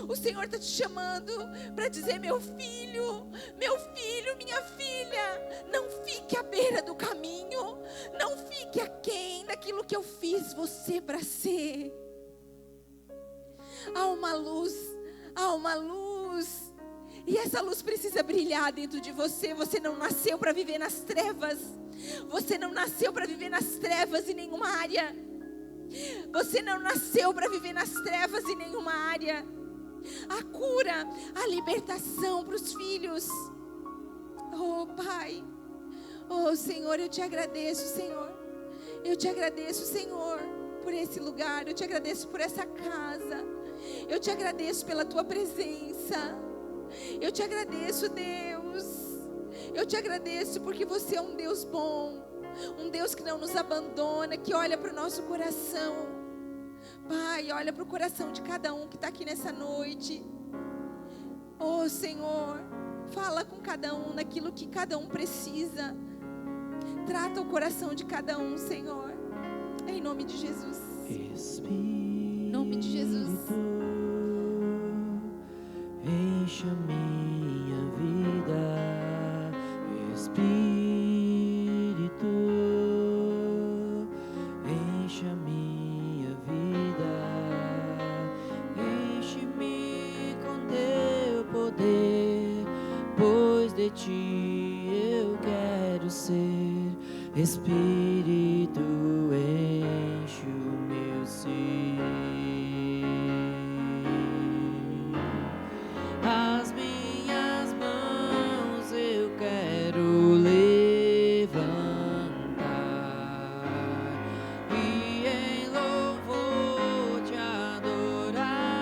[SPEAKER 2] O Senhor está te chamando para dizer: meu filho, minha filha, não fique à beira do caminho. Não fique aquém daquilo que eu fiz você para ser. Há uma luz, há uma luz. E essa luz precisa brilhar dentro de você. Você não nasceu para viver nas trevas. Você não nasceu para viver nas trevas em nenhuma área. Você não nasceu para viver nas trevas em nenhuma área. A cura, a libertação para os filhos. Oh, Pai. Oh, Senhor, eu te agradeço, Senhor. Eu te agradeço, Senhor, por esse lugar. Eu te agradeço por essa casa. Eu te agradeço pela tua presença. Eu te agradeço, Deus. Eu te agradeço porque você é um Deus bom. Um Deus que não nos abandona, que olha para o nosso coração. Pai, olha para o coração de cada um que está aqui nessa noite. Oh, Senhor, fala com cada um naquilo que cada um precisa. Trata o coração de cada um, Senhor. Em nome de Jesus. Em nome de Jesus.
[SPEAKER 3] Encha minha vida, Espírito, encha minha vida, enche-me com teu poder, pois de ti eu quero ser. Espírito, enche o meu ser. As minhas mãos eu quero levantar e em louvor te adorar.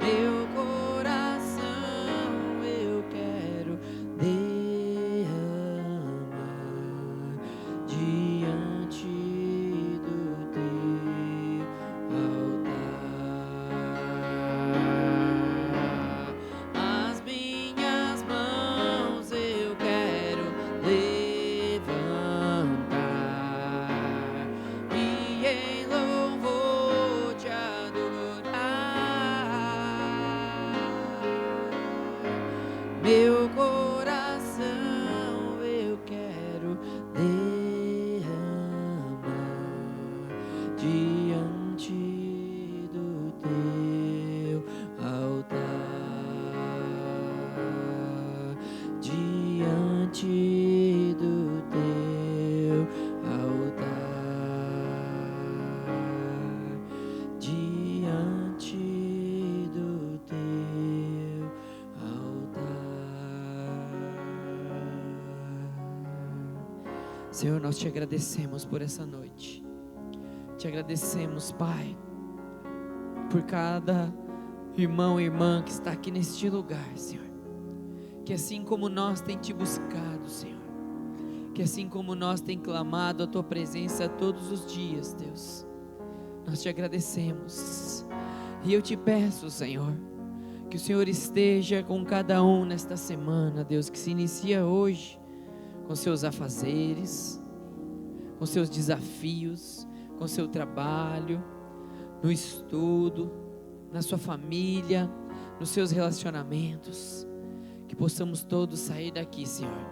[SPEAKER 3] Meu coração eu quero derramar diante do teu altar. As minhas mãos eu quero levantar e em louvor te adorar. Meu coração eu quero derramar diante do teu altar, diante do teu altar, diante do teu altar. Senhor, nós te agradecemos por essa noite. Te agradecemos, Pai, por cada irmão e irmã que está aqui neste lugar, Senhor. Que assim como nós tem te buscado, Senhor. Que assim como nós tem clamado a tua presença todos os dias, Deus. Nós te agradecemos. E eu te peço, Senhor, que o Senhor esteja com cada um nesta semana, Deus, que se inicia hoje, com seus afazeres, com seus desafios, com seu trabalho, no estudo, na sua família, nos seus relacionamentos. Que possamos todos sair daqui, Senhor,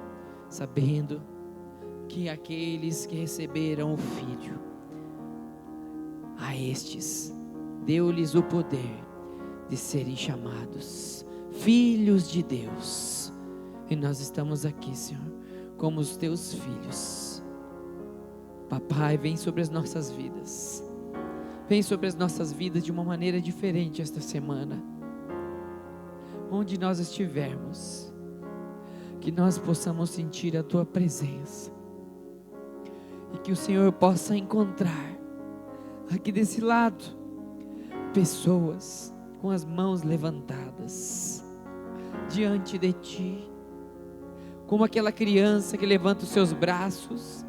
[SPEAKER 3] sabendo que aqueles que receberam o Filho, a estes deu-lhes o poder de serem chamados filhos de Deus. E nós estamos aqui, Senhor, como os teus filhos. Papai, vem sobre as nossas vidas. Vem sobre as nossas vidas de uma maneira diferente esta semana. Onde nós estivermos, que nós possamos sentir a tua presença. E que o Senhor possa encontrar aqui desse lado pessoas com as mãos levantadas diante de ti, como aquela criança que levanta os seus braços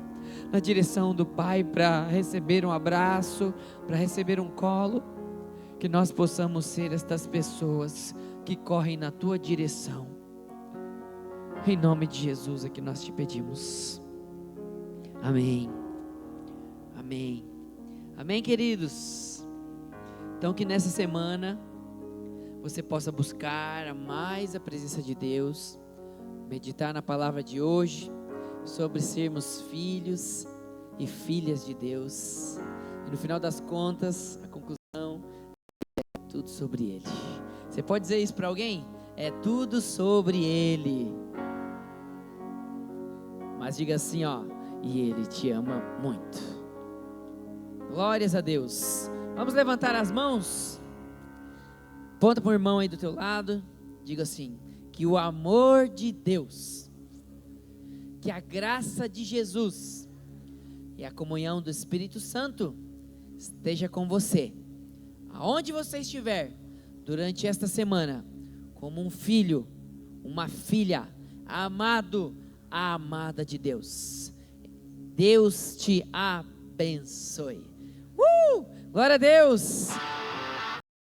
[SPEAKER 3] na direção do Pai para receber um abraço, para receber um colo. Que nós possamos ser estas pessoas que correm na tua direção. Em nome de Jesus é que nós te pedimos. Amém. Amém. Amém, queridos. Então que nessa semana você possa buscar mais a presença de Deus, meditar na palavra de hoje sobre sermos filhos e filhas de Deus. E no final das contas, a conclusão é tudo sobre Ele. Você pode dizer isso para alguém? É tudo sobre Ele. Mas diga assim, ó, e Ele te ama muito. Glórias a Deus. Vamos levantar as mãos. Aponta para o irmão aí do teu lado. Diga assim: que o amor de Deus, que a graça de Jesus e a comunhão do Espírito Santo esteja com você, aonde você estiver, durante esta semana, como um filho, uma filha, amado, amada de Deus. Deus te abençoe. Glória a Deus.